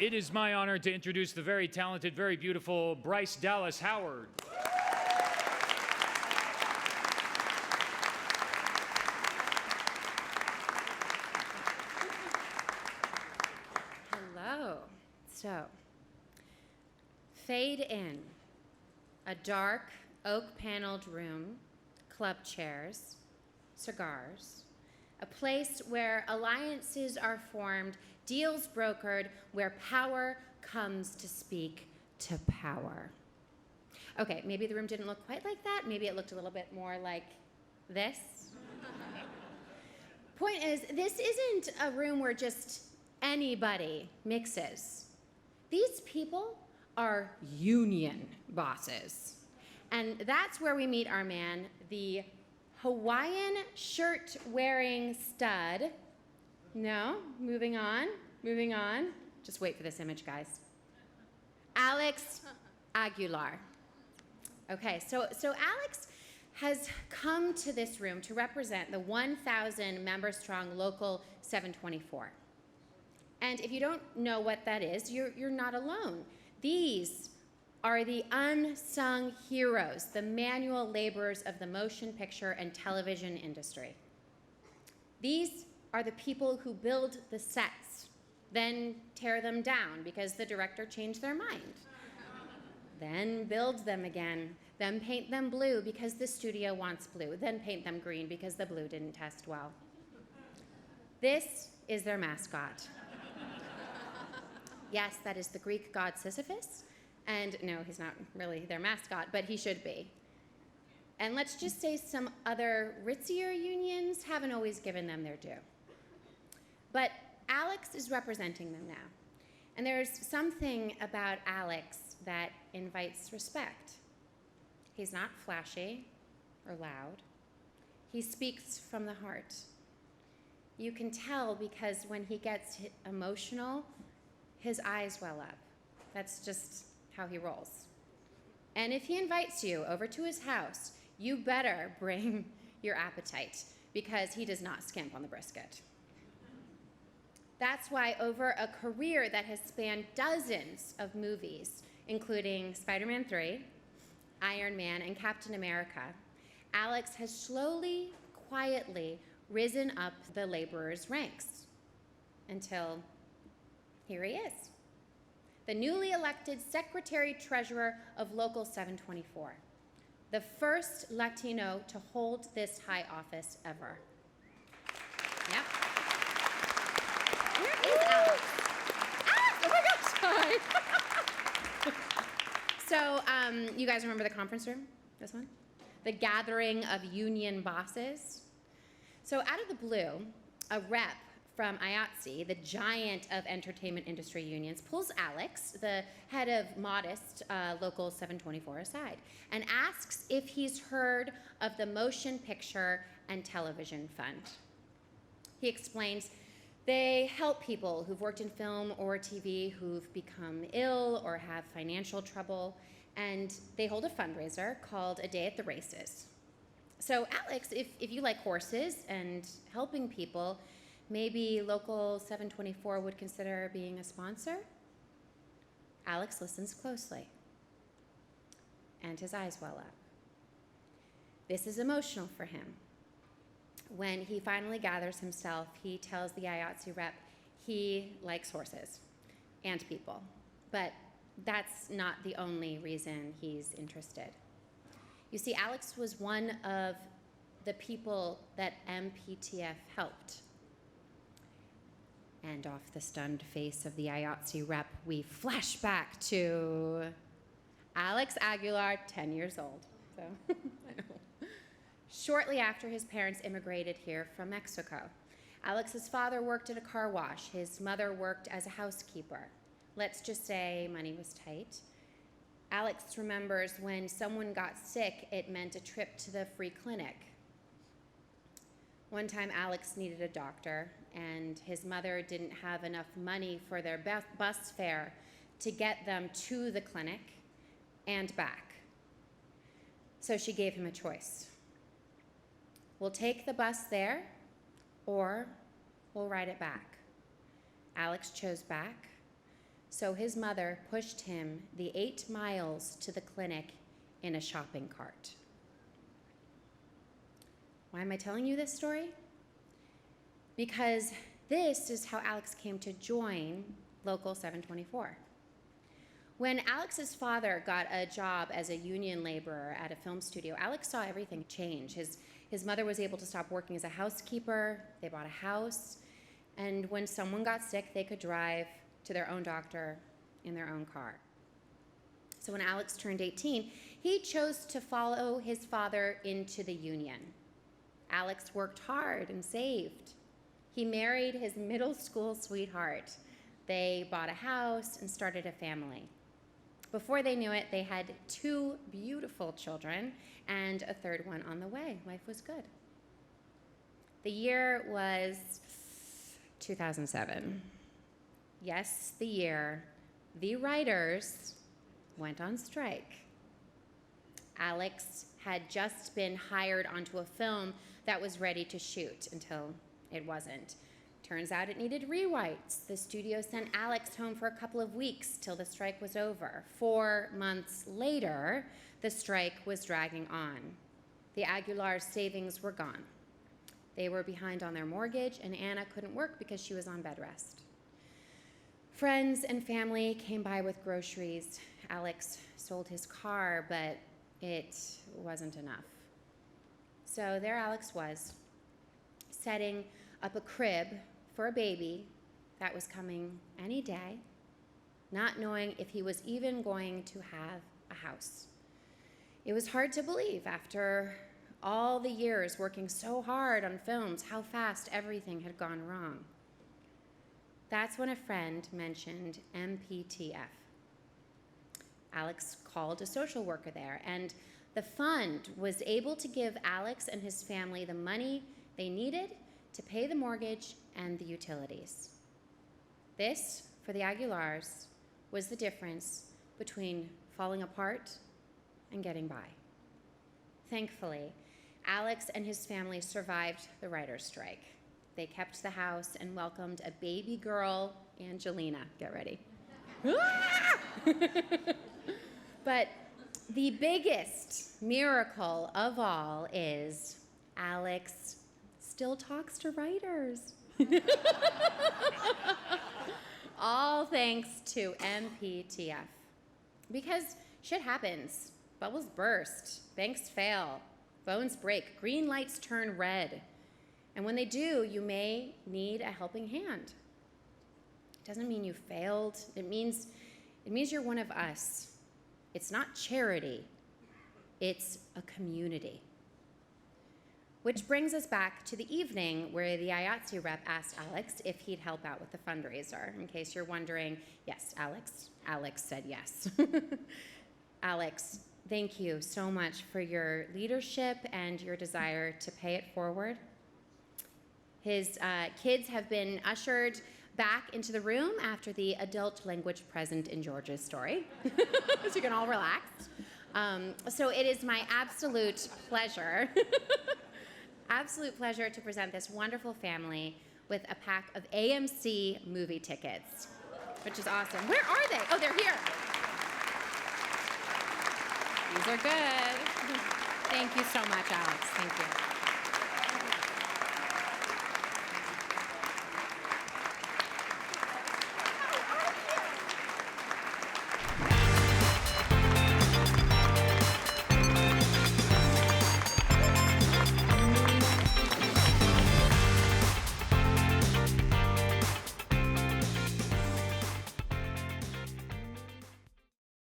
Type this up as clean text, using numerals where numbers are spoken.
It is my honor to introduce the very talented, very beautiful Bryce Dallas Howard. Hello. So, fade in. A dark, oak-paneled room, club chairs, cigars, a place where alliances are formed, deals brokered, where power comes to speak to power. Okay, maybe the room didn't look quite like that. Maybe it looked a little bit more like this. Point is, this isn't a room where just anybody mixes. These people are union bosses. And that's where we meet our man, the Hawaiian shirt-wearing stud. No, moving on. Just wait for this image, guys. Alex Aguilar. Okay, so Alex has come to this room to represent the 1,000 member-strong Local 724. And if you don't know what that is, you're not alone. These are the unsung heroes, the manual laborers of the motion picture and television industry. These are the people who build the sets, then tear them down because the director changed their mind, then build them again, then paint them blue because the studio wants blue, then paint them green because the blue didn't test well. This is their mascot. Yes, that is the Greek god Sisyphus. And no, he's not really their mascot, but he should be. And let's just say some other ritzier unions haven't always given them their due. But Alex is representing them now. And there's something about Alex that invites respect. He's not flashy or loud. He speaks from the heart. You can tell because when he gets emotional, his eyes well up. That's just how he rolls. And if he invites you over to his house, you better bring your appetite because he does not skimp on the brisket. That's why over a career that has spanned dozens of movies, including Spider-Man 3, Iron Man, and Captain America, Alex has slowly, quietly risen up the laborers' ranks until here he is, the newly elected Secretary-Treasurer of Local 724, the first Latino to hold this high office ever. Yep. Where is Alex? Alex! Oh my gosh! Hi. So, you guys remember the conference room? This one? The gathering of union bosses. So, out of the blue, a rep from IATSE, the giant of entertainment industry unions, pulls Alex, the head of modest Local 724, aside and asks if he's heard of the Motion Picture and Television Fund. He explains they help people who've worked in film or TV who've become ill or have financial trouble, and they hold a fundraiser called A Day at the Races. So Alex, if you like horses and helping people, maybe Local 724 would consider being a sponsor? Alex listens closely, and his eyes well up. This is emotional for him. When he finally gathers himself, he tells the IATSE rep he likes horses and people, but that's not the only reason he's interested. You see, Alex was one of the people that MPTF helped. And off the stunned face of the IATSE rep, we flash back to Alex Aguilar, 10 years old. So, I know. Shortly after his parents immigrated here from Mexico, Alex's father worked at a car wash. His mother worked as a housekeeper. Let's just say money was tight. Alex remembers when someone got sick, it meant a trip to the free clinic. One time, Alex needed a doctor, and his mother didn't have enough money for their bus fare to get them to the clinic and back. So she gave him a choice. We'll take the bus there, or we'll ride it back. Alex chose back, So his mother pushed him the 8 miles to the clinic in a shopping cart. Why am I telling you this story? Because this is how Alex came to join Local 724. When Alex's father got a job as a union laborer at a film studio, Alex saw everything change. His mother was able to stop working as a housekeeper. They bought a house. And when someone got sick, they could drive to their own doctor in their own car. So when Alex turned 18, he chose to follow his father into the union. Alex worked hard and saved. He married his middle school sweetheart. They bought a house and started a family. Before they knew it, they had 2 beautiful children and a 3rd one on the way. Life was good. The year was 2007. Yes, the year the writers went on strike. Alex had just been hired onto a film that was ready to shoot until it wasn't. Turns out it needed rewrites. The studio sent Alex home for a couple of weeks till the strike was over. 4 months later, the strike was dragging on. The Aguilar's savings were gone. They were behind on their mortgage, and Anna couldn't work because she was on bed rest. Friends and family came by with groceries. Alex sold his car, but it wasn't enough. So there Alex was, setting up a crib for a baby that was coming any day, not knowing if he was even going to have a house. It was hard to believe after all the years working so hard on films how fast everything had gone wrong. That's when a friend mentioned MPTF. Alex called a social worker there, and the fund was able to give Alex and his family the money they needed to pay the mortgage and the utilities. This, for the Aguilars, was the difference between falling apart and getting by. Thankfully, Alex and his family survived the writer's strike. They kept the house and welcomed a baby girl, Angelina. Get ready. But the biggest miracle of all is Alex still talks to writers. All thanks to MPTF. Because shit happens. Bubbles burst, banks fail, phones break, green lights turn red. And when they do, you may need a helping hand. It doesn't mean you failed. It means you're one of us. It's not charity. It's a community. Which brings us back to the evening where the IATSE rep asked Alex if he'd help out with the fundraiser. In case you're wondering, yes, Alex said yes. Alex, thank you so much for your leadership and your desire to pay it forward. His kids have been ushered back into the room after the adult language present in George's story, so you can all relax. So it is my absolute pleasure to present this wonderful family with a pack of AMC movie tickets, which is awesome. Where are they? Oh, they're here. These are good. Thank you so much, Alex. Thank you.